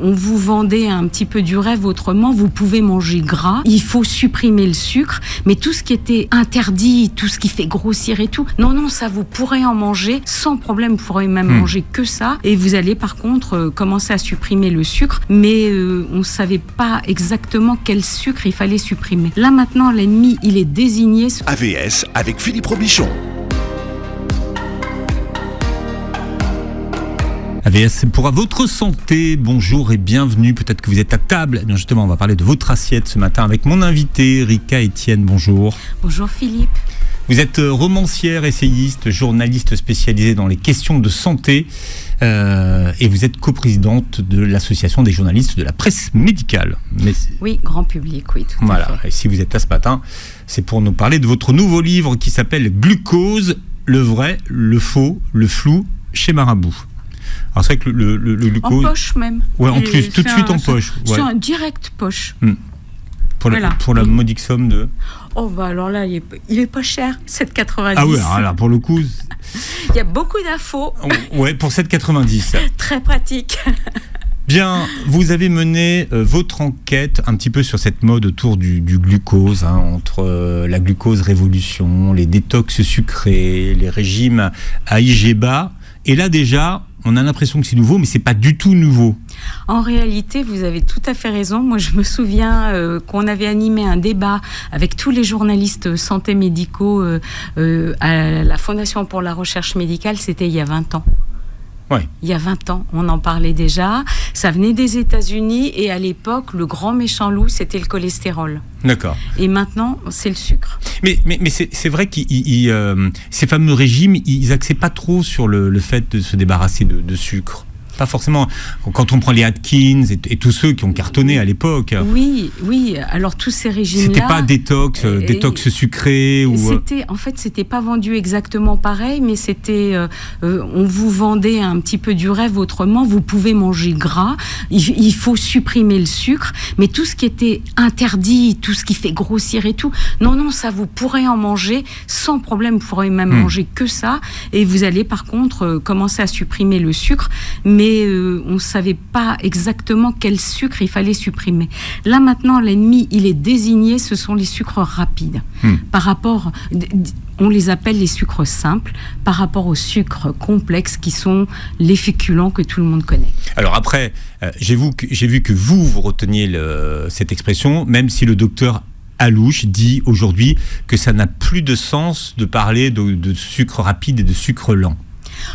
on vous vendait un petit peu du rêve autrement. Vous pouvez manger gras, il faut supprimer le sucre, mais tout ce qui était interdit, tout ce qui fait grossir et tout, non, ça vous pourrez en manger sans problème, vous pourrez même manger que ça, et vous allez par contre commencer à supprimer le sucre, mais on ne savait pas exactement quel sucre il fallait supprimer. Là maintenant, l'ennemi, il est désigné. AVS avec Philippe Robichon. AVS, c'est pour votre santé. Bonjour et bienvenue. Peut-être que vous êtes à table. Eh bien justement, on va parler de votre assiette ce matin avec mon invité, Rika Etienne. Bonjour. Bonjour Philippe. Vous êtes romancière, essayiste, journaliste spécialisée dans les questions de santé et vous êtes coprésidente de l'association des journalistes de la presse médicale. Oui, grand public, oui, tout à fait. Et si vous êtes là ce matin, c'est pour nous parler de votre nouveau livre qui s'appelle Glucose, le vrai, le faux, le flou chez Marabout. Alors c'est vrai que le glucose... En poche même. Ouais, en plus, tout de suite en poche. C'est un direct poche. Pour la modique somme de... Oh bah alors là, il est pas cher, 7,90. Ah oui, alors pour le coup... Il y a beaucoup d'infos. Ouais, pour 7,90. Très pratique. Bien, vous avez mené votre enquête un petit peu sur cette mode autour du glucose, entre la glucose révolution, les détox sucrés, les régimes à IG bas. Et là déjà, on a l'impression que c'est nouveau, mais c'est pas du tout nouveau. En réalité, vous avez tout à fait raison. Moi, je me souviens qu'on avait animé un débat avec tous les journalistes santé médicaux à la Fondation pour la recherche médicale. C'était il y a 20 ans. Ouais. Il y a 20 ans, on en parlait déjà. Ça venait des États-Unis et à l'époque, le grand méchant loup, c'était le cholestérol. D'accord. Et maintenant, c'est le sucre. Mais c'est vrai que ces fameux régimes, ils n'axaient pas trop sur le fait de se débarrasser de sucre. Pas forcément. Quand on prend les Atkins et tous ceux qui ont cartonné à l'époque. Oui. Alors tous ces régimes-là. C'était pas détox sucré ou. C'était pas vendu exactement pareil, mais c'était. On vous vendait un petit peu du rêve autrement. Vous pouvez manger gras. Il faut supprimer le sucre, mais tout ce qui était interdit, tout ce qui fait grossir et tout. Non, ça vous pourrez en manger sans problème. Vous pourrez même manger que ça, et vous allez par contre commencer à supprimer le sucre, mais on ne savait pas exactement quel sucre il fallait supprimer. Là maintenant, l'ennemi, il est désigné, ce sont les sucres rapides. Par rapport, on les appelle les sucres simples, par rapport aux sucres complexes qui sont les féculents que tout le monde connaît. Alors après, j'ai vu que vous reteniez cette expression, même si le docteur Alouche dit aujourd'hui que ça n'a plus de sens de parler de sucre rapide et de sucre lent.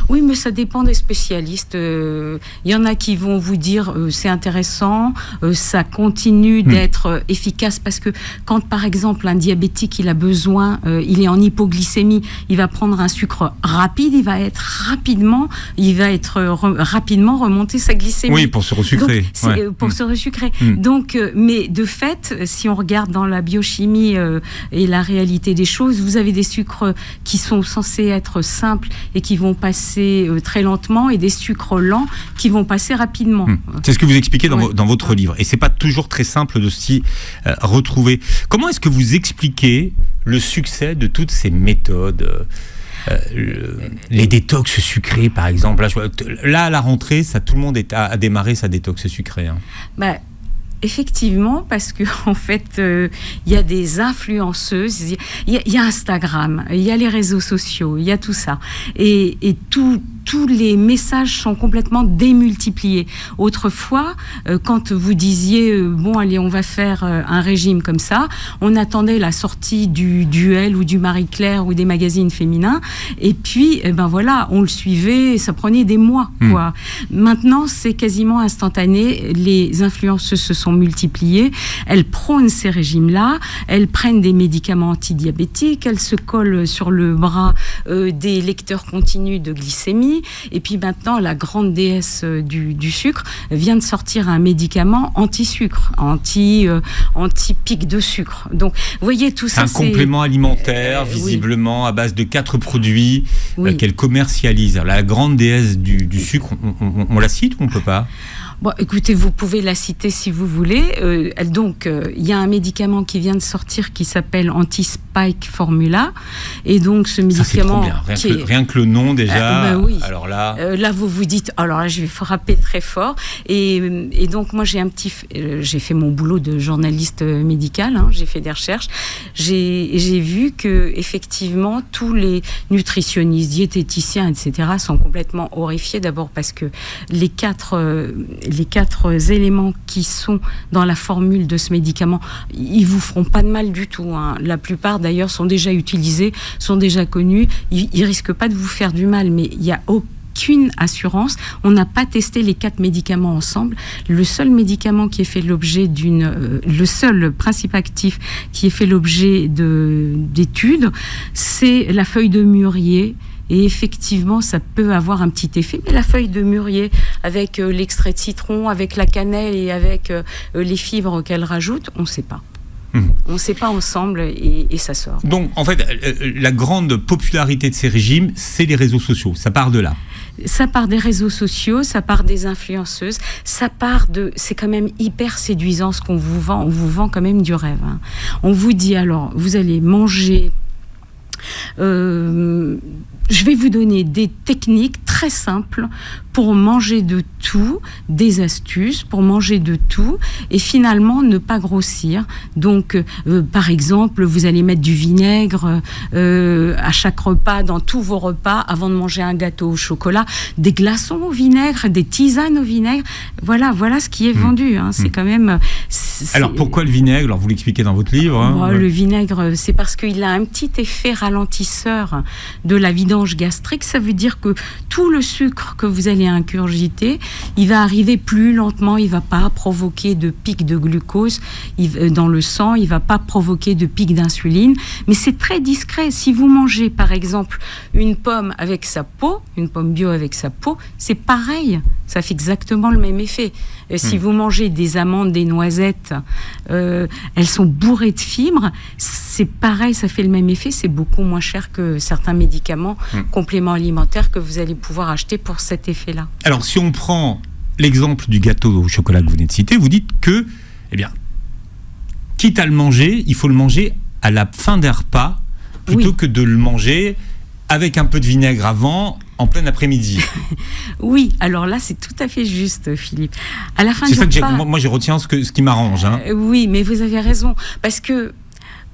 Oui, mais ça dépend des spécialistes. Il y en a qui vont vous dire c'est intéressant, ça continue d'être efficace, parce que quand par exemple un diabétique il a besoin, il est en hypoglycémie, il va prendre un sucre rapide, il va rapidement remonter sa glycémie. Oui, pour se resucrer. Pour se resucrer. Donc, mais de fait, si on regarde dans la biochimie et la réalité des choses, vous avez des sucres qui sont censés être simples et qui vont passer très lentement, et des sucres lents qui vont passer rapidement. C'est ce que vous expliquez dans votre livre, et c'est pas toujours très simple de s'y retrouver. Comment est-ce que vous expliquez le succès de toutes ces méthodes, les détox sucrés par exemple? Là à la rentrée, tout le monde a démarré sa détox sucrée. Effectivement, parce que en fait, il y a des influenceuses, il y a Instagram, il y a les réseaux sociaux, il y a tout ça, et tous les messages sont complètement démultipliés. Autrefois, quand vous disiez bon allez, on va faire un régime comme ça, on attendait la sortie du Duel ou du Marie-Claire ou des magazines féminins, et puis voilà, on le suivait, et ça prenait des mois, quoi. Maintenant, c'est quasiment instantané. Les influenceuses se sont multipliées, elles prônent ces régimes-là, elles prennent des médicaments antidiabétiques, elles se collent sur le bras des lecteurs continus de glycémie. Et puis maintenant, la grande déesse du sucre vient de sortir un médicament anti-sucre, anti-pic de sucre. Donc, vous voyez, tout ça, c'est un complément alimentaire, visiblement, à base de 4 produits qu'elle commercialise. La grande déesse du sucre, on la cite ou on ne peut pas ? Bon, écoutez, vous pouvez la citer si vous voulez. Donc, il y a un médicament qui vient de sortir qui s'appelle Anti-Spike Formula. Et donc, ce médicament... Ça, c'est trop bien. Rien que le nom, déjà. Oui. Alors là... là, vous vous dites, alors là, je vais frapper très fort. Et donc, moi, j'ai fait mon boulot de journaliste médical. J'ai fait des recherches. J'ai vu que, effectivement, tous les nutritionnistes, diététiciens, etc., sont complètement horrifiés. D'abord parce que les quatre éléments qui sont dans la formule de ce médicament, ils vous feront pas de mal du tout. La plupart, d'ailleurs, sont déjà utilisés, sont déjà connus. Ils risquent pas de vous faire du mal, mais il y a aucune assurance. On n'a pas testé les 4 médicaments ensemble. Le seul médicament qui est fait l'objet le seul principe actif qui est fait l'objet d'études, c'est la feuille de mûrier. Et effectivement, ça peut avoir un petit effet. Mais la feuille de mûrier, avec l'extrait de citron, avec la cannelle et avec les fibres qu'elle rajoute, on ne sait pas. On ne sait pas ensemble et ça sort. Donc, en fait, la grande popularité de ces régimes, c'est les réseaux sociaux. Ça part de là. Ça part des réseaux sociaux, ça part des influenceuses, ça part de... C'est quand même hyper séduisant ce qu'on vous vend. On vous vend quand même du rêve. On vous dit, alors, vous allez manger... je vais vous donner des techniques très simples pour manger de tout, des astuces pour manger de tout et finalement ne pas grossir. Donc, par exemple, vous allez mettre du vinaigre à chaque repas, dans tous vos repas, avant de manger un gâteau au chocolat, des glaçons au vinaigre, des tisanes au vinaigre. Voilà ce qui est vendu. C'est quand même... Alors, pourquoi le vinaigre ? Alors, vous l'expliquez dans votre livre. Le vinaigre, c'est parce qu'il a un petit effet ralentisseur de la vidange gastrique. Ça veut dire que tout le sucre que vous allez ingurgiter, il va arriver plus lentement, il ne va pas provoquer de pic de glucose dans le sang, il ne va pas provoquer de pic d'insuline, mais c'est très discret. Si vous mangez par exemple une pomme avec sa peau, une pomme bio avec sa peau, c'est pareil, ça fait exactement le même effet. Si vous mangez des amandes, des noisettes, elles sont bourrées de fibres, c'est pareil, ça fait le même effet, c'est beaucoup moins cher que certains médicaments compléments alimentaires que vous allez pouvoir acheter pour cet effet-là. Alors, si on prend l'exemple du gâteau au chocolat que vous venez de citer, vous dites que, quitte à le manger, il faut le manger à la fin des repas, plutôt que de le manger avec un peu de vinaigre avant, en plein après-midi. Oui, alors là, c'est tout à fait juste, Philippe. À la fin c'est ça que moi, je retiens ce qui m'arrange. Oui, mais vous avez raison, parce que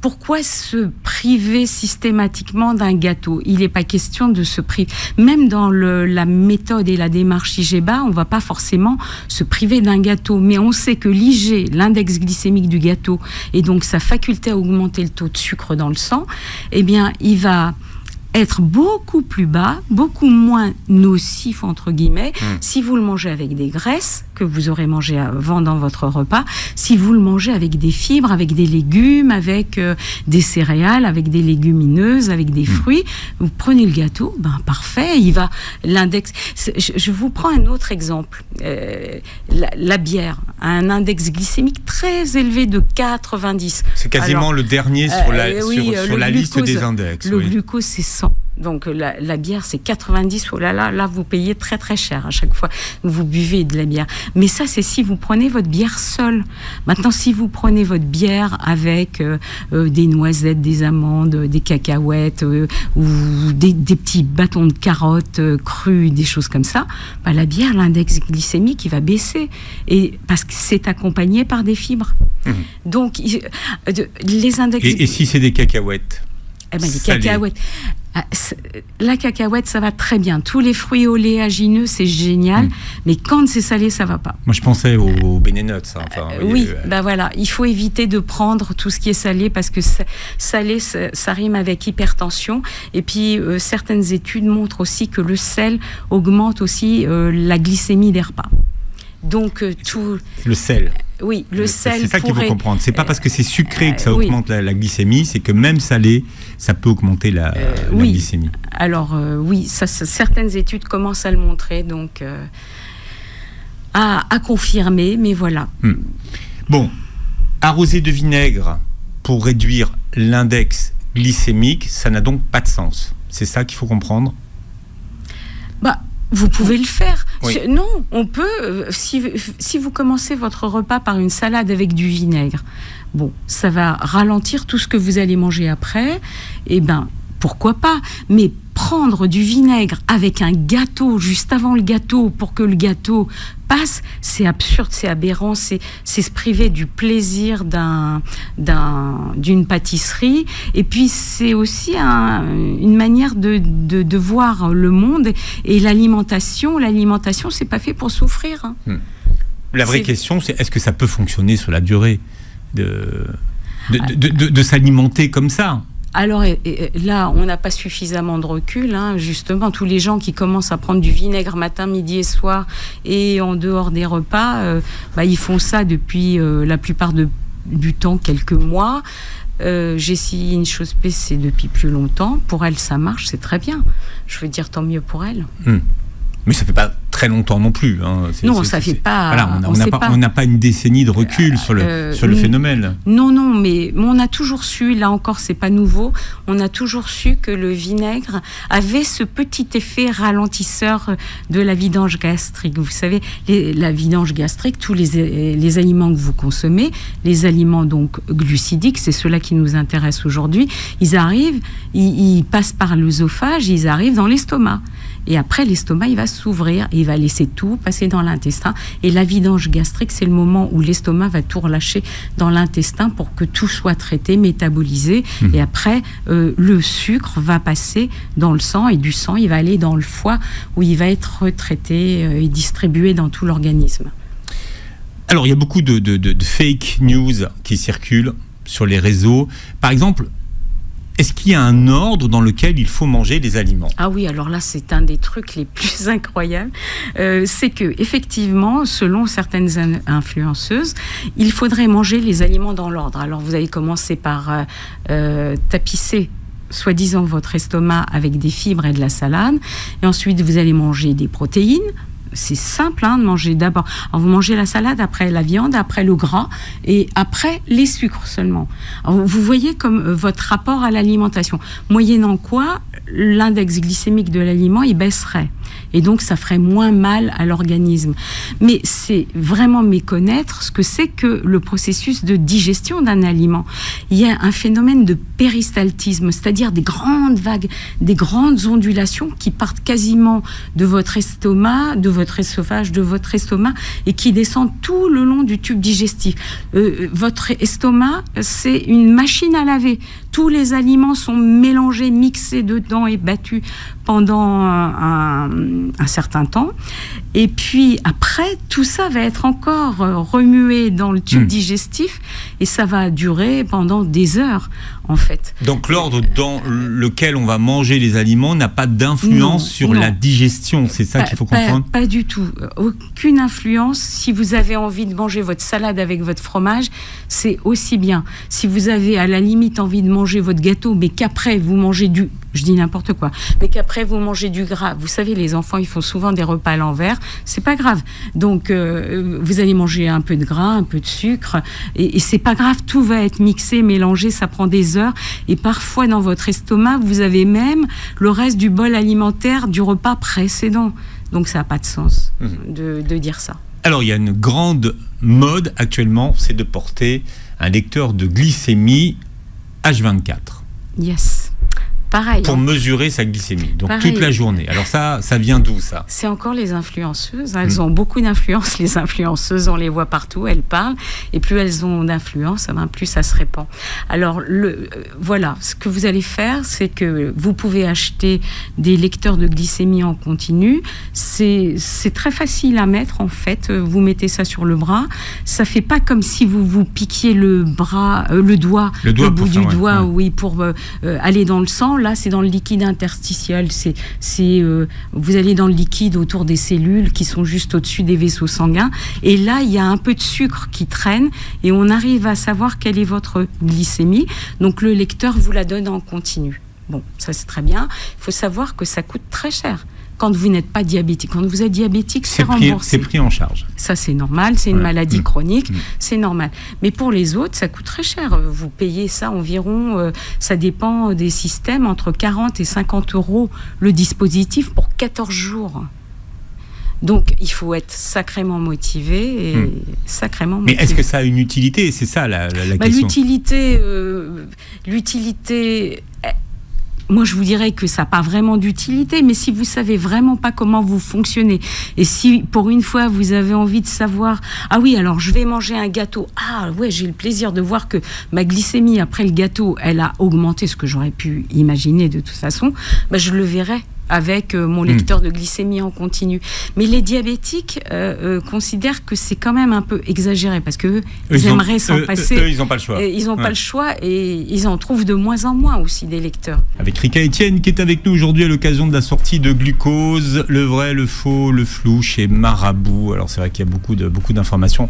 pourquoi se priver systématiquement d'un gâteau ? Il n'est pas question de se priver. Même dans la méthode et la démarche IGBA, on ne va pas forcément se priver d'un gâteau. Mais on sait que l'IG, l'index glycémique du gâteau, et donc sa faculté à augmenter le taux de sucre dans le sang, il va être beaucoup plus bas, beaucoup moins nocif, entre guillemets, si vous le mangez avec des graisses que vous aurez mangé avant dans votre repas, si vous le mangez avec des fibres, avec des légumes, avec des céréales, avec des légumineuses, avec des fruits. Vous prenez le gâteau, parfait, l'index... Je vous prends un autre exemple. La bière a un index glycémique très élevé de 90. C'est quasiment le dernier sur la liste des index. Le glucose, c'est 100. Donc la bière, c'est 90. Oh là, vous payez très très cher à chaque fois que vous buvez de la bière. Mais ça, c'est si vous prenez votre bière seule. Maintenant, si vous prenez votre bière avec des noisettes, des amandes, des cacahuètes ou des petits bâtons de carottes crus, des choses comme ça, la bière, l'index glycémique, il va baisser. Et parce que c'est accompagné par des fibres. Donc, les index... Et si c'est des cacahuètes ? Les cacahuètes... La cacahuète, ça va très bien. Tous les fruits oléagineux, c'est génial. Mais quand c'est salé, ça va pas. Moi, je pensais aux Benenuts. Oui, voilà. Il faut éviter de prendre tout ce qui est salé parce que salé, ça rime avec hypertension. Et puis, certaines études montrent aussi que le sel augmente aussi la glycémie des repas. Donc, tout... Le sel. Oui, le sel. C'est ça qu'il faut comprendre. C'est pas parce que c'est sucré que ça augmente la glycémie, c'est que même salé, ça peut augmenter la glycémie. Alors oui, certaines études commencent à le montrer, donc à confirmer, mais voilà. Bon, arroser de vinaigre pour réduire l'index glycémique, ça n'a donc pas de sens. C'est ça qu'il faut comprendre. Vous pouvez le faire, Oui. Non, on peut, si vous commencez votre repas par une salade avec du vinaigre, bon, ça va ralentir tout ce que vous allez manger après, et ben, pourquoi pas, mais prendre du vinaigre avec un gâteau juste avant le gâteau pour que le gâteau passe, c'est absurde, c'est aberrant, c'est se priver du plaisir d'une pâtisserie. Et puis c'est aussi une manière de voir le monde et l'alimentation. L'alimentation, c'est pas fait pour souffrir. Hein. La vraie question, c'est est-ce que ça peut fonctionner sur la durée de s'alimenter comme ça? Alors là, on n'a pas suffisamment de recul. Hein. Justement, tous les gens qui commencent à prendre du vinaigre matin, midi et soir et en dehors des repas, ils font ça depuis la plupart du temps, quelques mois. Jessie Inchauspé, c'est depuis plus longtemps. Pour elle, ça marche, c'est très bien. Je veux dire, tant mieux pour elle. Mais ça fait pas très longtemps non plus. Hein. Non, ça fait pas. Voilà, on n'a pas une décennie de recul sur le phénomène. Non, mais on a toujours su, là encore, c'est pas nouveau, on a toujours su que le vinaigre avait ce petit effet ralentisseur de la vidange gastrique. Vous savez, la vidange gastrique, tous les aliments que vous consommez, les aliments donc glucidiques, c'est ceux-là qui nous intéressent aujourd'hui, ils arrivent, ils passent par l'œsophage, ils arrivent dans l'estomac. Et après, l'estomac, il va s'ouvrir et il va laisser tout passer dans l'intestin. Et la vidange gastrique, c'est le moment où l'estomac va tout relâcher dans l'intestin pour que tout soit traité, métabolisé. Et après, le sucre va passer dans le sang et du sang, il va aller dans le foie où il va être traité et distribué dans tout l'organisme. Alors, il y a beaucoup de fake news qui circulent sur les réseaux. Par exemple, est-ce qu'il y a un ordre dans lequel il faut manger les aliments? Ah oui, alors là, c'est un des trucs les plus incroyables. C'est que, effectivement, selon certaines influenceuses, il faudrait manger les aliments dans l'ordre. Alors, vous allez commencer par tapisser soi-disant votre estomac avec des fibres et de la salade. Et ensuite, vous allez manger des protéines. C'est simple de manger d'abord. Alors, vous mangez la salade, après la viande, après le gras et après les sucres seulement. Alors, vous voyez comme votre rapport à l'alimentation. Moyennant quoi, l'index glycémique de l'aliment, il baisserait. Et donc, ça ferait moins mal à l'organisme. Mais c'est vraiment méconnaître ce que c'est que le processus de digestion d'un aliment. Il y a un phénomène de péristaltisme, c'est-à-dire des grandes vagues, des grandes ondulations qui partent quasiment de votre estomac, de votre œsophage, de votre estomac, et qui descendent tout le long du tube digestif. Votre estomac, c'est une machine à laver. Tous les aliments sont mélangés, mixés dedans et battus pendant un certain temps. Et puis après, tout ça va être encore remué dans le tube digestif et ça va durer pendant des heures, en fait. Donc l'ordre dans lequel on va manger les aliments n'a pas d'influence sur la digestion, c'est ça qu'il faut comprendre? Pas du tout. Aucune influence. Si vous avez envie de manger votre salade avec votre fromage, c'est aussi bien. Si vous avez à la limite envie de manger votre gâteau, mais qu'après vous mangez je dis n'importe quoi, mais qu'après vous mangez du gras. Vous savez, les enfants, ils font souvent des repas à l'envers. C'est pas grave. Donc, vous allez manger un peu de gras, un peu de sucre, et c'est pas grave. Tout va être mixé, mélangé. Ça prend des heures. Et parfois, dans votre estomac, vous avez même le reste du bol alimentaire du repas précédent. Donc, ça n'a pas de sens de dire ça. Alors, il y a une grande mode actuellement, c'est de porter un lecteur de glycémie H24. Yes. Pareil, pour mesurer sa glycémie, donc pareil. Toute la journée. Alors ça vient d'où ça? C'est encore les influenceuses. Elles ont beaucoup d'influence, les influenceuses, on les voit partout, elles parlent, et plus elles ont d'influence, plus ça se répand. Alors voilà, ce que vous allez faire, c'est que vous pouvez acheter des lecteurs de glycémie en continu. C'est très facile à mettre en fait. Vous mettez ça sur le bras. Ça fait pas comme si vous vous piquiez le doigt, le bout du doigt, oui, pour aller dans le sang. Là, c'est dans le liquide interstitiel. Vous allez dans le liquide autour des cellules qui sont juste au-dessus des vaisseaux sanguins. Et là, il y a un peu de sucre qui traîne et on arrive à savoir quelle est votre glycémie. Donc, le lecteur vous la donne en continu. Bon, ça, c'est très bien. Il faut savoir que ça coûte très cher. Quand vous n'êtes pas diabétique. Quand vous êtes diabétique, c'est remboursé. C'est pris en charge. Ça, c'est normal. C'est une maladie chronique. C'est normal. Mais pour les autres, ça coûte très cher. Vous payez ça environ, ça dépend des systèmes, entre 40 et 50 € le dispositif pour 14 jours. Donc, il faut être sacrément motivé et sacrément motivé. Mais est-ce que ça a une utilité ? C'est ça la question. L'utilité... Moi, je vous dirais que ça n'a pas vraiment d'utilité, mais si vous savez vraiment pas comment vous fonctionnez, et si pour une fois vous avez envie de savoir, ah oui, alors je vais manger un gâteau, ah ouais, j'ai le plaisir de voir que ma glycémie après le gâteau, elle a augmenté, ce que j'aurais pu imaginer de toute façon, je le verrai avec mon lecteur de glycémie en continu. Mais les diabétiques considèrent que c'est quand même un peu exagéré parce que ils aimeraient s'en passer. Eux, ils n'ont pas le choix. Ils n'ont pas le choix et ils en trouvent de moins en moins aussi des lecteurs. Avec Rika Etienne qui est avec nous aujourd'hui à l'occasion de la sortie de Glucose, le vrai, le faux, le flou chez Marabout. Alors c'est vrai qu'il y a beaucoup d'informations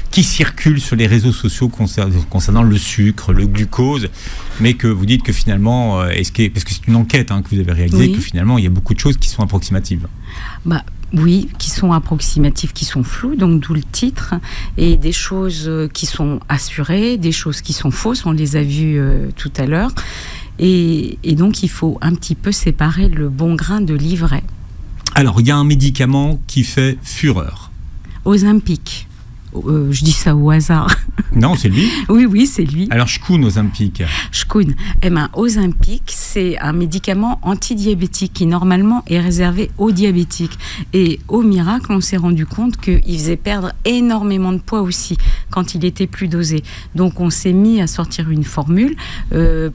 qui circulent sur les réseaux sociaux concernant le sucre, le glucose, mais que vous dites que finalement, parce que c'est une enquête que vous avez réalisée, que finalement il y a beaucoup de choses qui sont approximatives. Oui, qui sont approximatives, qui sont floues, donc d'où le titre, et des choses qui sont assurées, des choses qui sont fausses, on les a vues tout à l'heure, et donc il faut un petit peu séparer le bon grain de l'ivraie. Alors, il y a un médicament qui fait fureur. Ozempic. Je dis ça au hasard. Non, c'est lui. Oui, c'est lui. Alors, Shkoun Ozempic. Shkoun. Ozempic, c'est un médicament antidiabétique qui, normalement, est réservé aux diabétiques. Et au miracle, on s'est rendu compte qu'il faisait perdre énormément de poids aussi quand il était plus dosé. Donc, on s'est mis à sortir une formule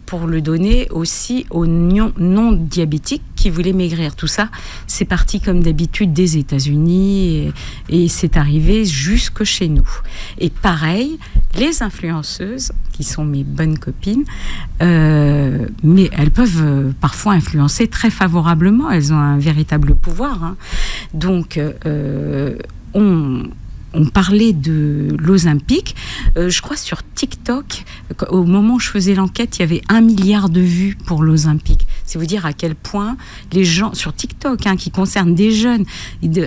pour le donner aussi aux non-diabétiques qui voulaient maigrir. Tout ça, c'est parti comme d'habitude des États-Unis et c'est arrivé jusque chez nous. Et pareil, les influenceuses, qui sont mes bonnes copines, mais elles peuvent parfois influencer très favorablement. Elles ont un véritable pouvoir. Donc, on parlait de l'Ozempic. Je crois sur TikTok, au moment où je faisais l'enquête, il y avait 1 milliard de vues pour l'Ozempic. C'est vous dire à quel point les gens, sur TikTok, qui concernent des jeunes,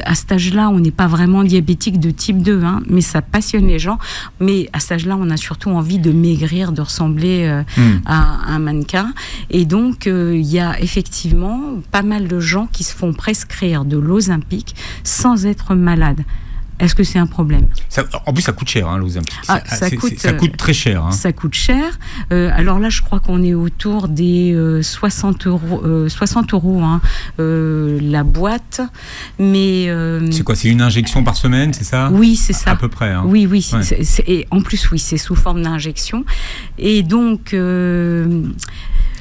à cet âge-là, on n'est pas vraiment diabétique de type 2, mais ça passionne les gens. Mais à cet âge-là, on a surtout envie de maigrir, de ressembler à un mannequin. Et donc, il y a effectivement pas mal de gens qui se font prescrire de l'Ozempic sans être malades. Est-ce que c'est un problème ? En plus, ça coûte cher, l'Ozempic. Ça coûte très cher. Ça coûte cher. Alors là, je crois qu'on est autour des 60 euros la boîte. Mais c'est quoi ? C'est une injection par semaine, c'est ça ? Oui, c'est ça. À peu près. Oui. Ouais. Et en plus, oui, c'est sous forme d'injection. Et donc...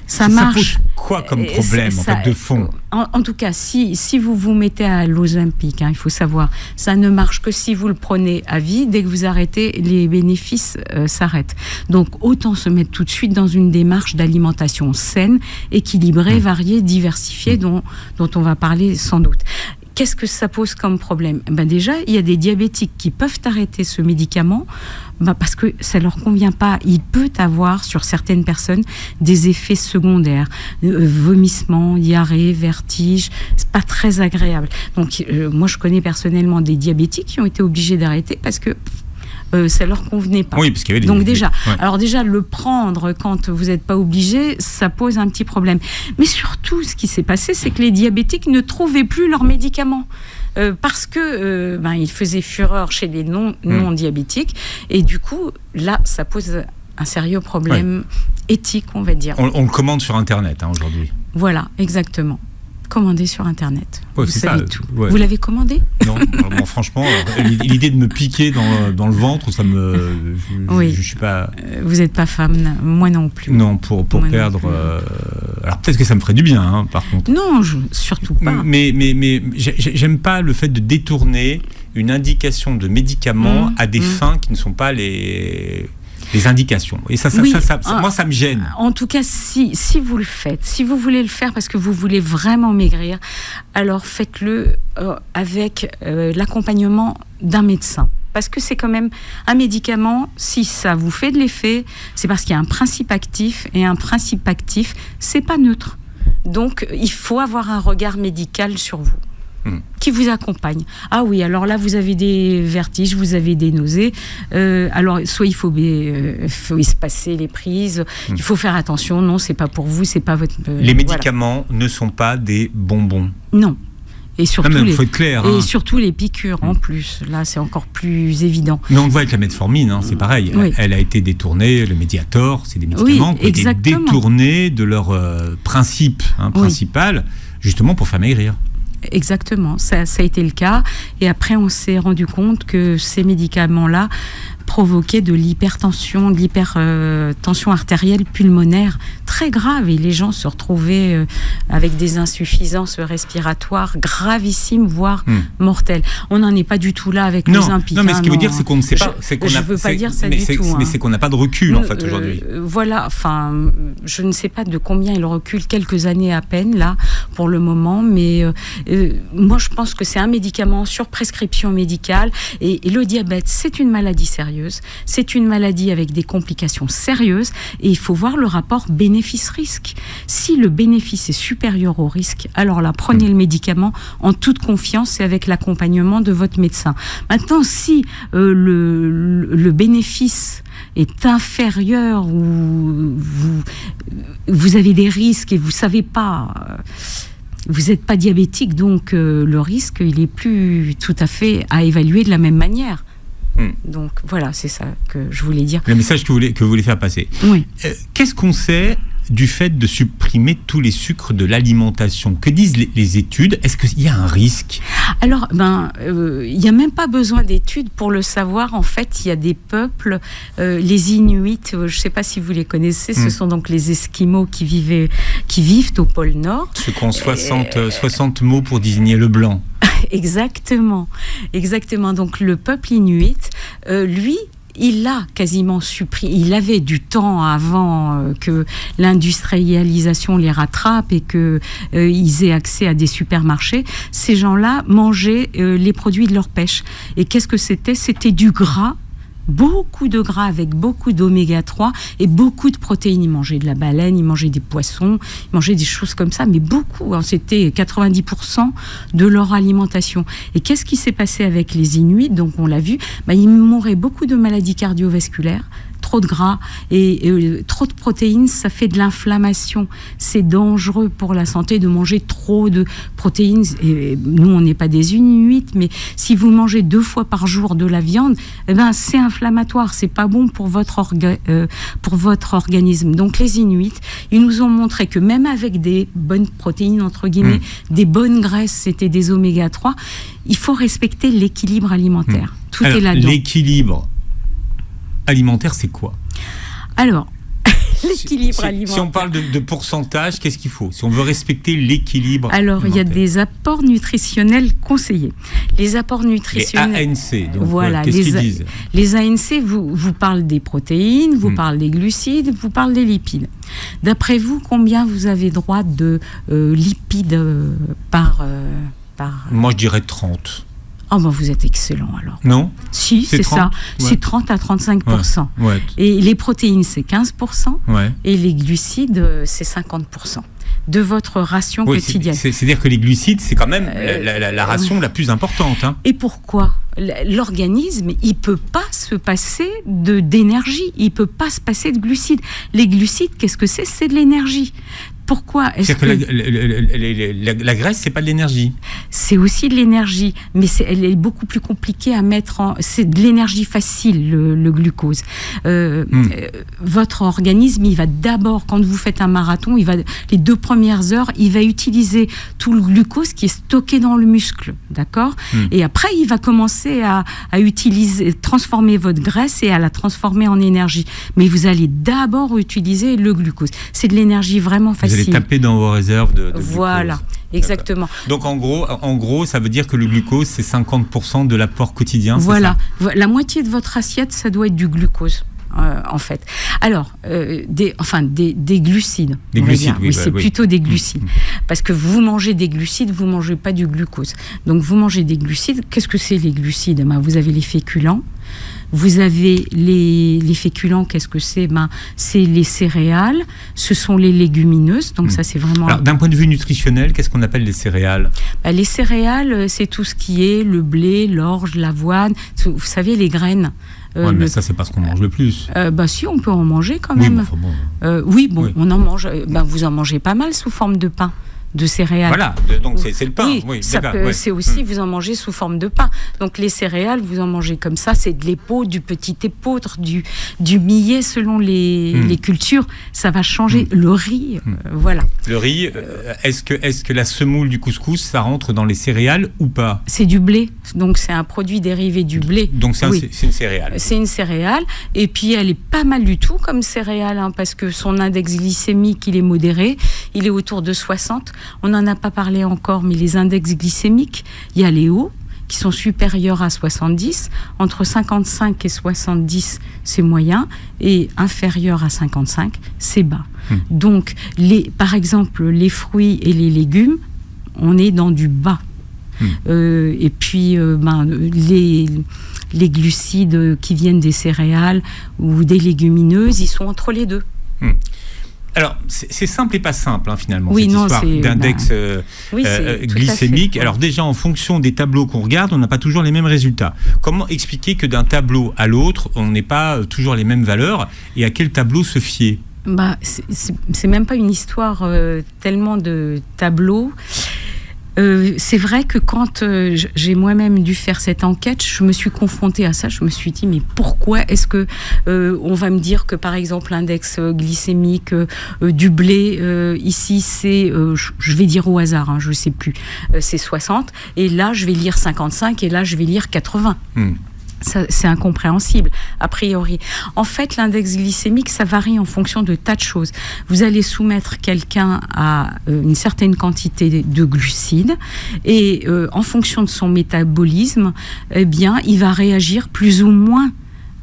Ça marche. Ça pose quoi comme problème de fond ? En tout cas, si vous vous mettez à l'Ozempic, il faut savoir, ça ne marche que si vous le prenez à vie. Dès que vous arrêtez, les bénéfices s'arrêtent. Donc, autant se mettre tout de suite dans une démarche d'alimentation saine, équilibrée, variée, diversifiée, dont on va parler sans doute. Qu'est-ce que ça pose comme problème ? Déjà, il y a des diabétiques qui peuvent arrêter ce médicament parce que ça ne leur convient pas. Il peut avoir, sur certaines personnes, des effets secondaires. Vomissements, diarrhée, vertige. Ce n'est pas très agréable. Donc, moi, je connais personnellement des diabétiques qui ont été obligés d'arrêter parce que ça leur convenait pas. Oui, parce qu'il y avait Donc alors déjà le prendre quand vous n'êtes pas obligé, ça pose un petit problème. Mais surtout, ce qui s'est passé, c'est que les diabétiques ne trouvaient plus leurs médicaments. Parce que ils faisaient fureur chez les non diabétiques et du coup là ça pose un sérieux problème éthique, on va dire. On le commande sur Internet aujourd'hui. Voilà, exactement. Commander sur Internet. Ouais, vous savez ça, tout. Ouais. Vous l'avez commandé ? Non, franchement, l'idée de me piquer dans le ventre, ça me... Je suis pas... Vous n'êtes pas femme, moi non plus. Non, pour perdre... alors peut-être que ça me ferait du bien, par contre. Non, surtout pas. Mais j'aime pas le fait de détourner une indication de médicament à des fins qui ne sont pas les indications. Et ça, moi, ça me gêne. En tout cas, si vous le faites, si vous voulez le faire parce que vous voulez vraiment maigrir, alors faites-le avec l'accompagnement d'un médecin. Parce que c'est quand même un médicament, si ça vous fait de l'effet, c'est parce qu'il y a un principe actif, et un principe actif, c'est pas neutre. Donc, il faut avoir un regard médical sur vous. Qui vous accompagne. Ah oui, alors là, vous avez des vertiges, vous avez des nausées. Alors, soit il faut espacer les prises, il faut faire attention. Non, c'est pas pour vous, c'est pas votre... les médicaments ne sont pas des bonbons. Non. Et surtout, faut être clair, et surtout les piqûres en plus. Là, c'est encore plus évident. Mais on le voit avec la metformine, c'est pareil. Oui. Elle a été détournée, le Mediator, c'est des médicaments qui ont été détournés de leur principe principal, justement pour faire maigrir. Exactement, ça a été le cas. Et après, on s'est rendu compte que ces médicaments-là provoquaient de l'hypertension, de l'hypertension artérielle pulmonaire très grave. Et les gens se retrouvaient avec des insuffisances respiratoires gravissimes, voire mortelles. On n'en est pas du tout là avec nos impiques. Non, mais ce qui veut dire, c'est qu'on ne sait pas. Je ne veux pas dire ça du tout. Mais c'est qu'on n'a pas de recul, en fait, aujourd'hui. Voilà, enfin, je ne sais pas de combien il recule, quelques années à peine, là, pour le moment. Mais moi, je pense que c'est un médicament sur prescription médicale. Et le diabète, c'est une maladie sérieuse. C'est une maladie avec des complications sérieuses. Et il faut voir le rapport bénéfice-risque. Si le bénéfice est supérieur au risque, alors là, prenez le médicament en toute confiance et avec l'accompagnement de votre médecin. Maintenant, si le bénéfice est inférieur ou vous avez des risques et vous savez pas... vous n'êtes pas diabétique, donc le risque, il est plus tout à fait à évaluer de la même manière. Donc voilà, c'est ça que je voulais dire. Le message que vous voulez faire passer. Oui. Qu'est-ce qu'on sait du fait de supprimer tous les sucres de l'alimentation? Que disent les études? Est-ce qu'il y a un risque? Alors, il n'y a même pas besoin d'études pour le savoir. En fait, il y a des peuples, les Inuits, je ne sais pas si vous les connaissez, ce sont donc les Esquimaux qui vivent au pôle Nord. Ceux qui ont 60 mots pour désigner le blanc. Exactement. Donc, le peuple Inuit, lui, il a quasiment supprimé. Il avait du temps avant que l'industrialisation les rattrape et qu'ils aient accès à des supermarchés. Ces gens-là mangeaient les produits de leur pêche. Et qu'est-ce que c'était? C'était du gras. Beaucoup de gras avec beaucoup d'oméga 3 et beaucoup de protéines. Ils mangeaient de la baleine, ils mangeaient des poissons, ils mangeaient des choses comme ça, mais beaucoup. C'était 90% de leur alimentation. Et qu'est-ce qui s'est passé avec les Inuits? Donc on l'a vu, ils mouraient beaucoup de maladies cardiovasculaires. Trop de gras et trop de protéines, ça fait de l'inflammation. C'est dangereux pour la santé de manger trop de protéines. Et nous, on n'est pas des Inuits, mais si vous mangez 2 fois par jour de la viande, c'est inflammatoire. C'est pas bon pour votre organisme. Donc les Inuits, ils nous ont montré que même avec des bonnes protéines, entre guillemets, des bonnes graisses, c'était des oméga 3, il faut respecter l'équilibre alimentaire. Tout est là-dedans. L'équilibre alimentaire, c'est quoi? Alors, l'équilibre alimentaire. Si on parle de pourcentage, qu'est-ce qu'il faut? Si on veut respecter l'équilibre alimentaire. Il y a des apports nutritionnels conseillés. Les apports nutritionnels... Les ANC, donc voilà, qu'est-ce qu'ils disent? Les ANC vous parlent des protéines, vous parlent des glucides, vous parlent des lipides. D'après vous, combien vous avez droit de lipides par... Moi, je dirais 30. Oh vous êtes excellent alors. Non? Si, c'est 30, ça. Ouais. C'est 30 à 35%. Ouais. Et les protéines, c'est 15%. Ouais. Et les glucides, c'est 50% de votre ration quotidienne. C'est-à-dire que les glucides, c'est quand même la ration la plus importante. Et pourquoi? L'organisme, il ne peut pas se passer d'énergie. Il ne peut pas se passer de glucides. Les glucides, qu'est-ce que c'est? C'est de l'énergie. Pourquoi la graisse, c'est pas de l'énergie. C'est aussi de l'énergie, mais elle est beaucoup plus compliquée à mettre en... C'est de l'énergie facile, le glucose. Votre organisme, il va d'abord, quand vous faites un marathon, les 2 premières heures, il va utiliser tout le glucose qui est stocké dans le muscle, d'accord? Et après, il va commencer à transformer votre graisse et à la transformer en énergie. Mais vous allez d'abord utiliser le glucose. C'est de l'énergie vraiment facile. Vous allez taper dans vos réserves de voilà, glucose. Exactement. Donc en gros, ça veut dire que le glucose, c'est 50% de l'apport quotidien. Voilà, la moitié de votre assiette, ça doit être du glucose. En fait. Alors, des glucides. Des glucides, oui, c'est plutôt des glucides. Parce que vous mangez des glucides, vous ne mangez pas du glucose. Donc, vous mangez des glucides. Qu'est-ce que c'est les glucides? Vous avez les féculents. Vous avez les féculents, qu'est-ce que c'est? C'est les céréales, ce sont les légumineuses, donc ça c'est vraiment... Alors d'un point de vue nutritionnel, qu'est-ce qu'on appelle les céréales? Les céréales, c'est tout ce qui est le blé, l'orge, l'avoine, vous savez, les graines. Mais ça, c'est pas ce qu'on mange le plus. Si, on peut en manger quand même. On en mange. Vous en mangez pas mal sous forme de pain. de céréales. Voilà, donc c'est le pain. Oui, c'est aussi, vous en mangez sous forme de pain. Donc les céréales, vous en mangez comme ça, c'est de l'épeautre, du petit épeautre, du millet selon les cultures. Ça va changer. Le riz, voilà. Le riz, est-ce que la semoule du couscous, ça rentre dans les céréales ou pas ? C'est du blé, donc c'est un produit dérivé du blé. Donc c'est une céréale. C'est une céréale, et puis elle est pas mal du tout comme céréale, parce que son index glycémique, il est modéré, il est autour de 60. On n'en a pas parlé encore, mais les index glycémiques, il y a les hauts qui sont supérieurs à 70. Entre 55 et 70, c'est moyen, et inférieur à 55, c'est bas. Donc, par exemple, les fruits et les légumes, on est dans du bas. Et puis, les glucides qui viennent des céréales ou des légumineuses, ils sont entre les deux. Alors, c'est simple et pas simple, finalement, cette histoire d'index glycémique. Alors déjà, en fonction des tableaux qu'on regarde, on n'a pas toujours les mêmes résultats. Comment expliquer que d'un tableau à l'autre, on n'ait pas toujours les mêmes valeurs, et à quel tableau se fier ? C'est même pas une histoire tellement de tableaux. C'est vrai que quand j'ai moi-même dû faire cette enquête, je me suis confrontée à ça. Je me suis dit, mais pourquoi est-ce que on va me dire que, par exemple, l'index glycémique du blé, ici, c'est, je vais dire au hasard, je ne sais plus, c'est 60, et là, je vais lire 55, et là, je vais lire 80. C'est incompréhensible, a priori. En fait, l'index glycémique, ça varie en fonction de tas de choses. Vous allez soumettre quelqu'un à une certaine quantité de glucides, et en fonction de son métabolisme, eh bien, il va réagir plus ou moins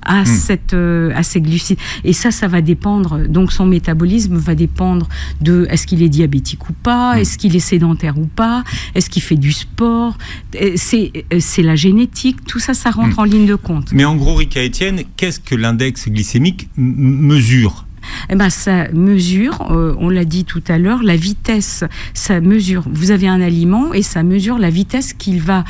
à ces glucides. Et ça va dépendre, donc son métabolisme va dépendre de est-ce qu'il est diabétique ou pas, est-ce qu'il est sédentaire ou pas, est-ce qu'il fait du sport, c'est la génétique, tout ça rentre en ligne de compte. Mais en gros, Rika Etienne, qu'est-ce que l'index glycémique mesure ? Ça mesure, on l'a dit tout à l'heure, la vitesse, ça mesure, vous avez un aliment et ça mesure la vitesse qui va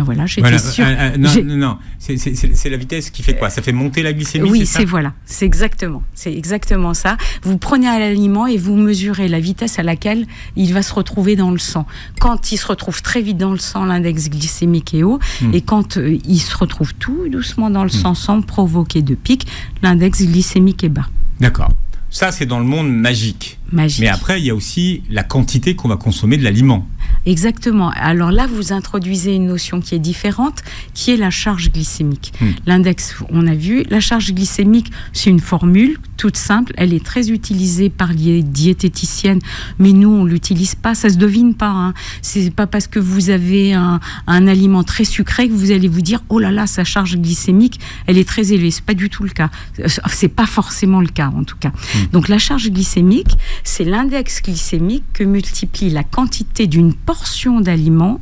voilà, j'étais sûre. Non, c'est la vitesse qui fait quoi ? Ça fait monter la glycémie ? Oui, c'est exactement ça. Vous prenez un aliment et vous mesurez la vitesse à laquelle il va se retrouver dans le sang. Quand il se retrouve très vite dans le sang, l'index glycémique est haut, et quand il se retrouve tout doucement dans le sang sans provoquer de pic, l'index glycémique est bas. D'accord. Ça, c'est dans le monde magique. Mais après, il y a aussi la quantité qu'on va consommer de l'aliment. Exactement. Alors là, vous introduisez une notion qui est différente, qui est la charge glycémique. L'index, on a vu. La charge glycémique, c'est une formule toute simple. Elle est très utilisée par les diététiciennes, mais nous, on ne l'utilise pas. Ça ne se devine pas. C'est pas parce que vous avez un aliment très sucré que vous allez vous dire « Oh là là, sa charge glycémique, elle est très élevée ». Ce n'est pas du tout le cas. Ce n'est pas forcément le cas, en tout cas. Donc la charge glycémique, c'est l'index glycémique que multiplie la quantité d'une portion d'aliment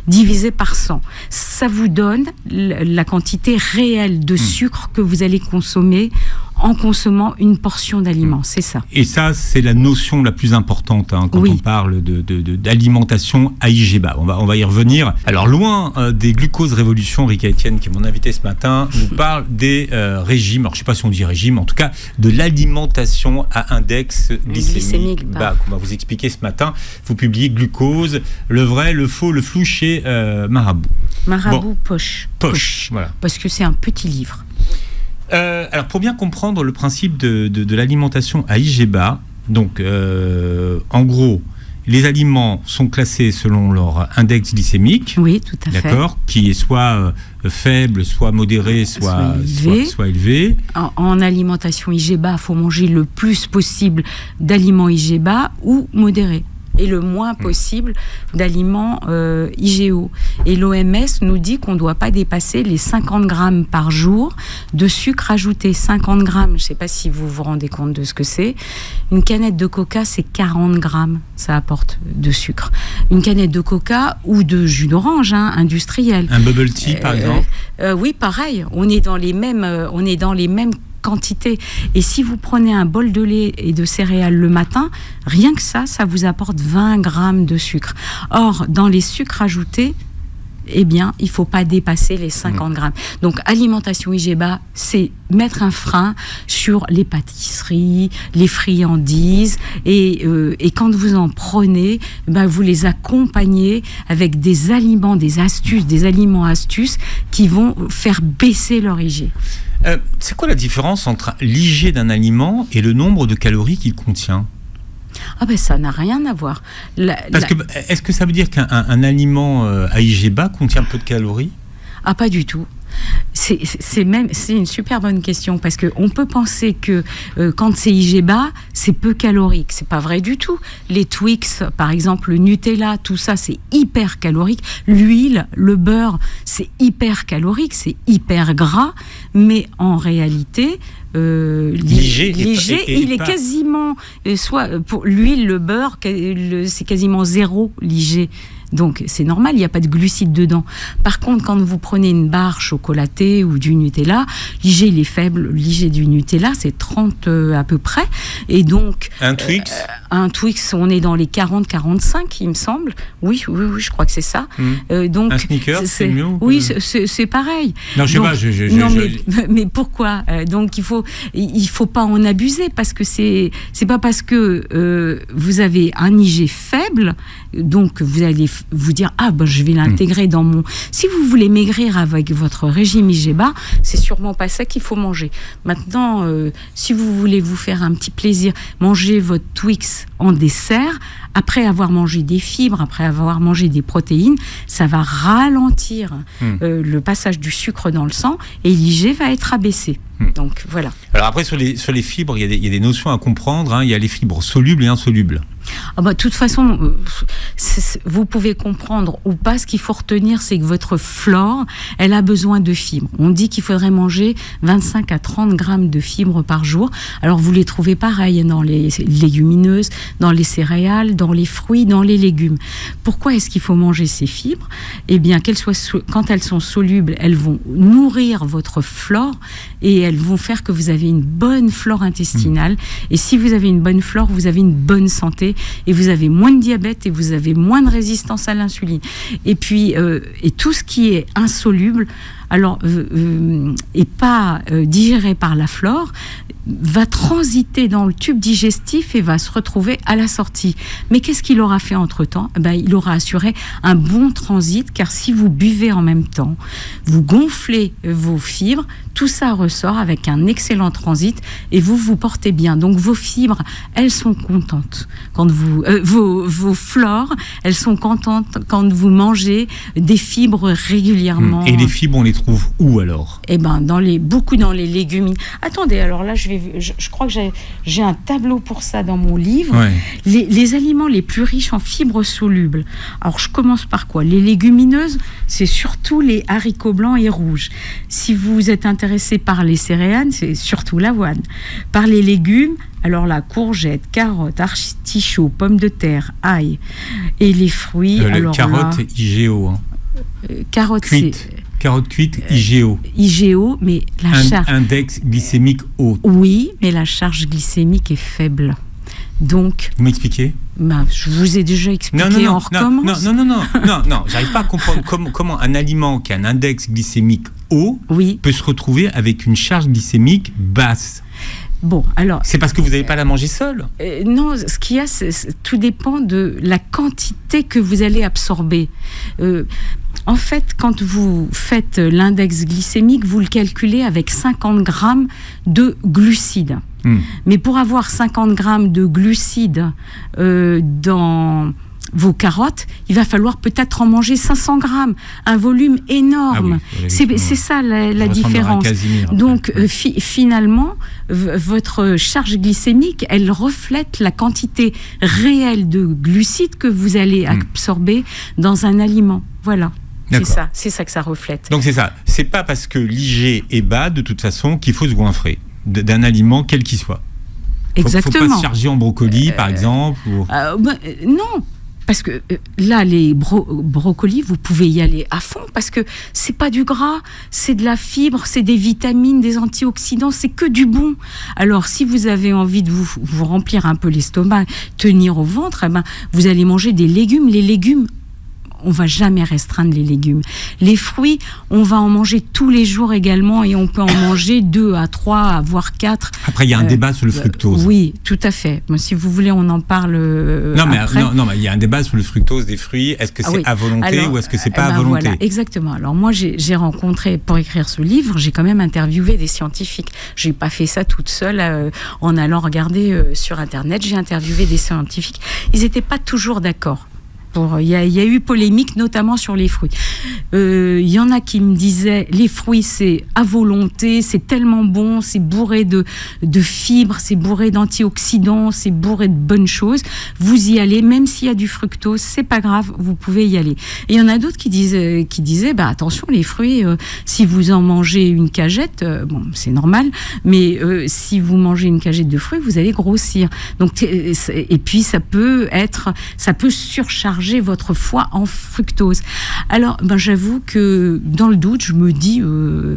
divisé par 100. Ça vous donne la quantité réelle de sucre que vous allez consommer en consommant une portion d'aliment, c'est ça. Et ça, c'est la notion la plus importante quand on parle d'alimentation à IGBA. On va y revenir. Alors, loin des glucoses révolutions, Rika Etienne, qui est mon invité ce matin, nous parle des régimes. Alors, je ne sais pas si on dit régime, en tout cas, de l'alimentation à index glycémique bas, qu'on va vous expliquer ce matin. Vous publiez Glucose, le vrai, le faux, le flou chez Marabout. Marabout Poche. Voilà. Parce que c'est un petit livre. Alors, pour bien comprendre le principe de l'alimentation à IGBA, donc, en gros, les aliments sont classés selon leur index glycémique. Oui, tout à fait. D'accord, qui est soit faible, soit modéré, soit élevé. En alimentation IGBA, il faut manger le plus possible d'aliments IGBA ou modérés, et le moins possible d'aliments IGO. Et l'OMS nous dit qu'on ne doit pas dépasser les 50 grammes par jour de sucre ajouté. 50 grammes, je ne sais pas si vous vous rendez compte de ce que c'est. Une canette de coca, c'est 40 grammes, ça apporte de sucre. Une canette de coca ou de jus d'orange industriel. Un bubble tea, par exemple. Oui, pareil. On est dans les mêmes quantité. Et si vous prenez un bol de lait et de céréales le matin, rien que ça vous apporte 20 grammes de sucre. Or, dans les sucres ajoutés, eh bien, il ne faut pas dépasser les 50 grammes. Donc, alimentation IGBA, c'est mettre un frein sur les pâtisseries, les friandises, et quand vous en prenez, vous les accompagnez avec des aliments, des aliments astuces qui vont faire baisser leur IG. C'est quoi la différence entre l'IG d'un aliment et le nombre de calories qu'il contient ? Ça n'a rien à voir. Est-ce que ça veut dire qu'un aliment à IG bas contient peu de calories ? Pas du tout. C'est une super bonne question, parce qu'on peut penser que quand c'est IG bas, c'est peu calorique. C'est pas vrai du tout. Les Twix, par exemple, le Nutella, tout ça, c'est hyper calorique. L'huile, le beurre, c'est hyper calorique, c'est hyper gras, mais en réalité, l'IG, il est quasiment, soit pour l'huile, le beurre, c'est quasiment 0 l'IG. Donc c'est normal, il n'y a pas de glucides dedans. Par contre, quand vous prenez une barre chocolatée ou du Nutella, l'IG il est faible. L'IG du Nutella, c'est 30 à peu près. Et donc un Twix, on est dans les 40-45, il me semble. Oui, je crois que c'est ça. Donc un Snickers, c'est mieux. Oui, c'est pareil. Non, je sais pas. Mais pourquoi donc il faut pas en abuser, parce que c'est pas parce que vous avez un IG faible, donc vous allez vous dire je vais l'intégrer dans mon... Si vous voulez maigrir avec votre régime IG bas, c'est sûrement pas ça qu'il faut manger. Maintenant, si vous voulez vous faire un petit plaisir, mangez votre Twix en dessert, après avoir mangé des fibres, après avoir mangé des protéines, ça va ralentir le passage du sucre dans le sang, et l'IG va être abaissé. Donc voilà. Alors après, sur les fibres, il y a des notions à comprendre. Il y a les fibres solubles et insolubles. De toute façon, vous pouvez comprendre ou pas. Ce qu'il faut retenir, c'est que votre flore, elle a besoin de fibres. On dit qu'il faudrait manger 25 à 30 grammes de fibres par jour. Alors vous les trouvez pareil dans les légumineuses, dans les céréales, dans les fruits, dans les légumes. Pourquoi est-ce qu'il faut manger ces fibres ? Eh bien, quand elles sont solubles, elles vont nourrir votre flore, et elles vont faire que vous avez une bonne flore intestinale. Et si vous avez une bonne flore, vous avez une bonne santé, et vous avez moins de diabète, et vous avez moins de résistance à l'insuline. Et puis, et tout ce qui est insoluble, et pas digéré par la flore, va transiter dans le tube digestif et va se retrouver à la sortie. Mais qu'est-ce qu'il aura fait entre-temps ? Il aura assuré un bon transit, car si vous buvez en même temps, vous gonflez vos fibres, tout ça ressort avec un excellent transit, et vous portez bien. Donc vos fibres, elles sont contentes quand vos flores, elles sont contentes quand vous mangez des fibres régulièrement. Et les fibres, on les trouve où alors ? Beaucoup dans les légumes. Attendez, alors là, je crois que j'ai un tableau pour ça dans mon livre. Ouais. Les aliments les plus riches en fibres solubles. Alors, je commence par quoi ? Les légumineuses, c'est surtout les haricots blancs et rouges. Si vous êtes intéressé par les céréales, c'est surtout l'avoine. Par les légumes, alors la courgette, carotte, artichaut, pommes de terre, ail. Et les fruits, carotte, IGO. Carotte, cuite. Carotte cuite, IGO. IGO, mais la charge... Index glycémique haut. Oui, mais la charge glycémique est faible. Donc... Vous m'expliquez ? Je vous ai déjà expliqué, on recommence. Non, j'arrive pas à comprendre comment un aliment qui a un index glycémique haut peut se retrouver avec une charge glycémique basse. Bon, alors... C'est parce que vous n'allez pas la manger seule ? Non, ce qu'il y a, tout dépend de la quantité que vous allez absorber. En fait, quand vous faites l'index glycémique, vous le calculez avec 50 grammes de glucides. Mais pour avoir 50 grammes de glucides dans vos carottes, il va falloir peut-être en manger 500 grammes, un volume énorme. C'est ça la différence. Donc finalement, votre charge glycémique, elle reflète la quantité réelle de glucides que vous allez absorber dans un aliment. Voilà. C'est ça que ça reflète. Donc c'est ça. C'est pas parce que l'IG est bas de toute façon qu'il faut se goinfrer d'un aliment quel qu'il soit. Exactement. Faut pas se charger en brocoli par exemple. Non. Parce que là, les brocolis, vous pouvez y aller à fond, parce que c'est pas du gras, c'est de la fibre, c'est des vitamines, des antioxydants, c'est que du bon. Alors, si vous avez envie de vous remplir un peu l'estomac, tenir au ventre, vous allez manger des légumes. Les légumes, on va jamais restreindre les légumes. Les fruits, on va en manger tous les jours également et on peut en manger 2 à 3, voire 4. Après, il y a un débat sur le fructose. Oui, tout à fait. Bon, si vous voulez, on en parle après. Non, mais il y a un débat sur le fructose des fruits. Est-ce que c'est à volonté ou est-ce que c'est pas à volonté? Voilà, exactement. Alors moi, j'ai rencontré, pour écrire ce livre, j'ai quand même interviewé des scientifiques. J'ai pas fait ça toute seule en allant regarder sur Internet. J'ai interviewé des scientifiques. Ils n'étaient pas toujours d'accord. Il y a eu polémique, notamment sur les fruits. Il y en a qui me disaient, les fruits, c'est à volonté, c'est tellement bon, c'est bourré de fibres, c'est bourré d'antioxydants, c'est bourré de bonnes choses. Vous y allez, même s'il y a du fructose, c'est pas grave, vous pouvez y aller. Et il y en a d'autres qui disaient, attention, les fruits, si vous en mangez une cagette, bon, c'est normal, mais si vous mangez une cagette de fruits, vous allez grossir. Donc, et puis, ça peut surcharger votre foie en fructose. Alors, j'avoue que dans le doute, je me dis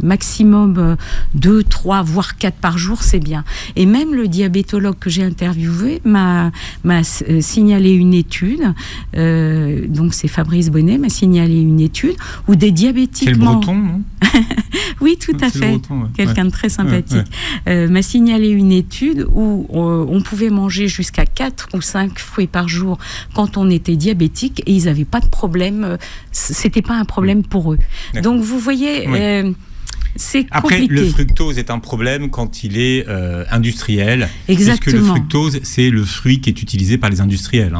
maximum 2, 3, voire 4 par jour, c'est bien. Et même le diabétologue que j'ai interviewé m'a signalé une étude, donc c'est Fabrice Bonnet, m'a signalé une étude où des diabétiques... C'est le breton, non? Oui, tout à fait. Breton, ouais. Quelqu'un de très sympathique. M'a signalé une étude où on pouvait manger jusqu'à 4 ou 5 fruits par jour quand on était diabétique et ils n'avaient pas de problème. C'était pas un problème pour eux. D'accord. Donc, vous voyez... Oui. C'est après, compliqué. Le fructose est un problème quand il est industriel. Exactement. Puisque le fructose, c'est le fruit qui est utilisé par les industriels.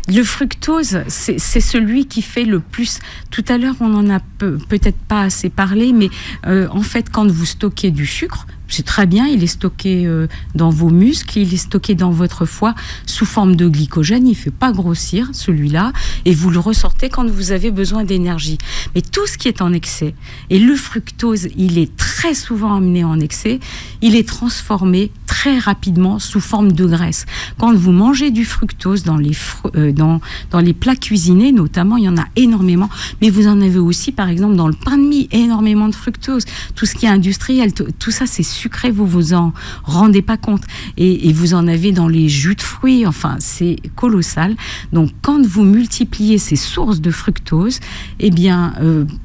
Le fructose, c'est celui qui fait le plus... Tout à l'heure, on n'en a peut-être pas assez parlé, mais en fait, quand vous stockez du sucre, c'est très bien, il est stocké dans vos muscles, il est stocké dans votre foie sous forme de glycogène, il ne fait pas grossir celui-là, et vous le ressortez quand vous avez besoin d'énergie. Mais tout ce qui est en excès, et le fructose, il est très souvent amené en excès, il est transformé très rapidement sous forme de graisse. Quand vous mangez du fructose dans les plats cuisinés, notamment, il y en a énormément, mais vous en avez aussi, par exemple, dans le pain de mie, énormément de fructose. Tout ce qui est industriel, tout ça, c'est sucré, vous vous en rendez pas compte. Et vous en avez dans les jus de fruits, enfin, c'est colossal. Donc, quand vous multipliez ces sources de fructose, eh bien,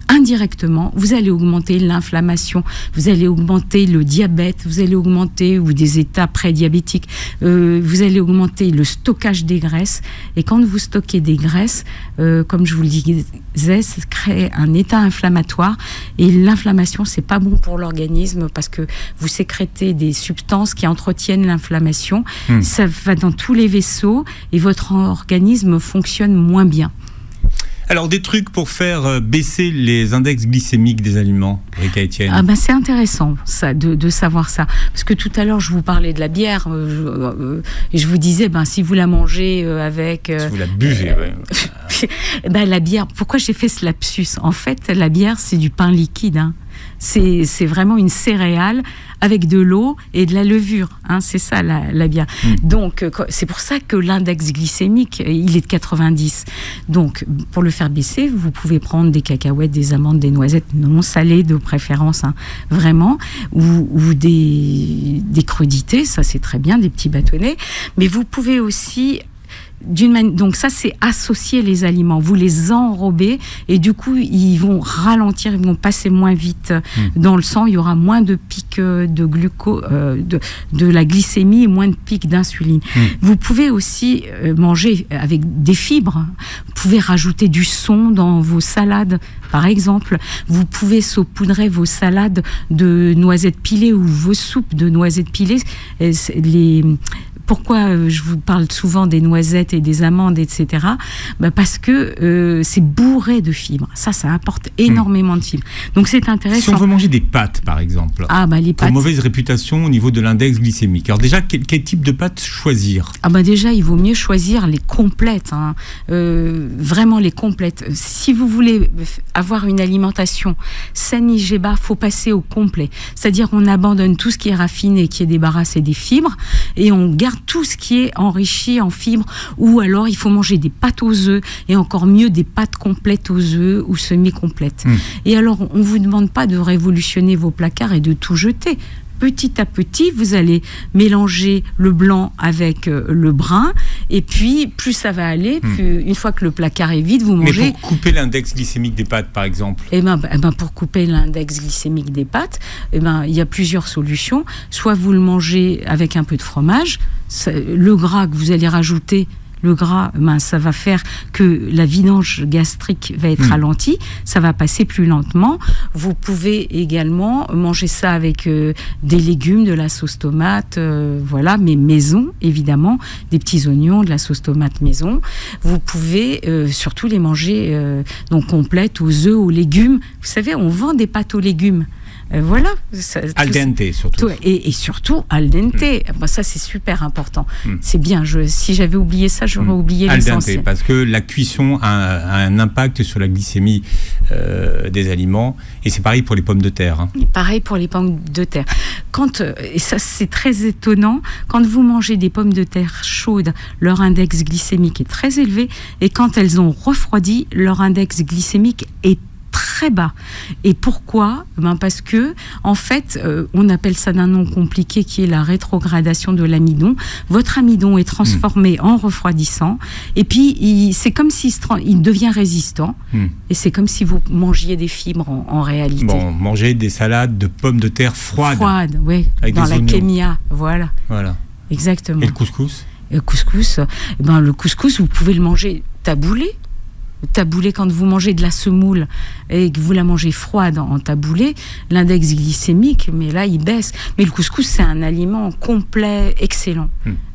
indirectement, vous allez augmenter l'inflammation, vous allez augmenter le diabète, vous allez augmenter, ou des états prédiabétiques, vous allez augmenter le stockage des graisses. Et quand vous stockez des graisses, comme je vous le disais, ça crée un état inflammatoire. Et l'inflammation, c'est pas bon pour l'organisme parce que vous sécrétez des substances qui entretiennent l'inflammation. Ça va dans tous les vaisseaux et votre organisme fonctionne moins bien. Alors, des trucs pour faire baisser les index glycémiques des aliments, Rita Etienne. C'est intéressant ça, de savoir ça. Parce que tout à l'heure, je vous parlais de la bière. Et je vous disais, si vous la mangez avec... si vous la buvez, la bière, pourquoi j'ai fait ce lapsus? En fait, la bière, c'est du pain liquide. C'est vraiment une céréale avec de l'eau et de la levure. C'est ça, la bière. Donc, c'est pour ça que l'index glycémique, il est de 90. Donc, pour le faire baisser, vous pouvez prendre des cacahuètes, des amandes, des noisettes non salées de préférence, vraiment, ou des crudités, ça c'est très bien, des petits bâtonnets. Mais vous pouvez aussi... Donc ça, c'est associer les aliments. Vous les enrobez et du coup, ils vont ralentir, ils vont passer moins vite dans le sang. Il y aura moins de pics de de la glycémie et moins de pics d'insuline. Vous pouvez aussi manger avec des fibres. Vous pouvez rajouter du son dans vos salades, par exemple. Vous pouvez saupoudrer vos salades de noisettes pilées ou vos soupes de noisettes pilées. Pourquoi je vous parle souvent des noisettes et des amandes, etc. Parce que c'est bourré de fibres. Ça apporte énormément de fibres. Donc c'est intéressant. Si on veut manger des pâtes, par exemple, les pâtes, pour mauvaise réputation au niveau de l'index glycémique. Alors déjà, quel type de pâtes choisir? Déjà, il vaut mieux choisir les complètes. Vraiment les complètes. Si vous voulez avoir une alimentation saine, IGBA, faut passer au complet. C'est-à-dire on abandonne tout ce qui est raffiné, qui est débarrassé des fibres, et on garde tout ce qui est enrichi en fibres, ou alors il faut manger des pâtes aux œufs, et encore mieux des pâtes complètes aux œufs ou semi-complètes. Et alors, on ne vous demande pas de révolutionner vos placards et de tout jeter. petit à petit, vous allez mélanger le blanc avec le brun, et puis plus ça va aller, plus, une fois que le placard est vide, vous mangez. Mais pour couper l'index glycémique des pâtes, par exemple. Pour couper l'index glycémique des pâtes, il y a plusieurs solutions. Soit vous le mangez avec un peu de fromage, le gras que vous allez rajouter. Le gras, ça va faire que la vidange gastrique va être ralentie, ça va passer plus lentement. Vous pouvez également manger ça avec des légumes, de la sauce tomate, voilà, mais maison, évidemment, des petits oignons, de la sauce tomate maison. Vous pouvez surtout les manger donc complètes, aux œufs, aux légumes. Vous savez, on vend des pâtes aux légumes. Voilà. Al dente, surtout. Et surtout al dente. Ça, c'est super important. C'est bien. Si j'avais oublié ça, j'aurais oublié l'essentiel. Al dente, parce que la cuisson a un impact sur la glycémie des aliments. Et c'est pareil pour les pommes de terre. Hein. Pareil pour les pommes de terre. Et ça, c'est très étonnant. Quand vous mangez des pommes de terre chaudes, leur index glycémique est très élevé. Et quand elles ont refroidi, leur index glycémique est très bas. Et pourquoi ? Parce que, en fait, on appelle ça d'un nom compliqué qui est la rétrogradation de l'amidon. Votre amidon est transformé en refroidissant, et puis c'est comme il devient résistant, et c'est comme si vous mangiez des fibres en réalité. Bon, manger des salades de pommes de terre froides. Froides, oui, dans la kémia, voilà. Exactement. Et le couscous ? Le couscous, vous pouvez le manger taboulé. Taboulé, quand vous mangez de la semoule et que vous la mangez froide en taboulé, l'index glycémique, mais là, il baisse. Mais le couscous, c'est un aliment complet, excellent,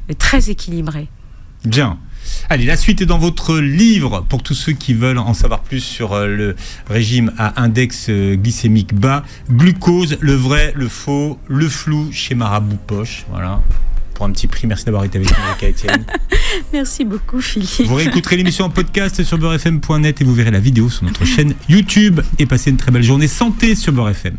et très équilibré. Bien. Allez, la suite est dans votre livre pour tous ceux qui veulent en savoir plus sur le régime à index glycémique bas. Glucose, le vrai, le faux, le flou chez Marabout Poche. Voilà. Pour un petit prix. Merci d'avoir été avec nous, Erika Etienne. Merci beaucoup, Philippe. Vous réécouterez l'émission en podcast sur beurrefm.net et vous verrez la vidéo sur notre chaîne YouTube. Et passez une très belle journée santé sur Beurre FM.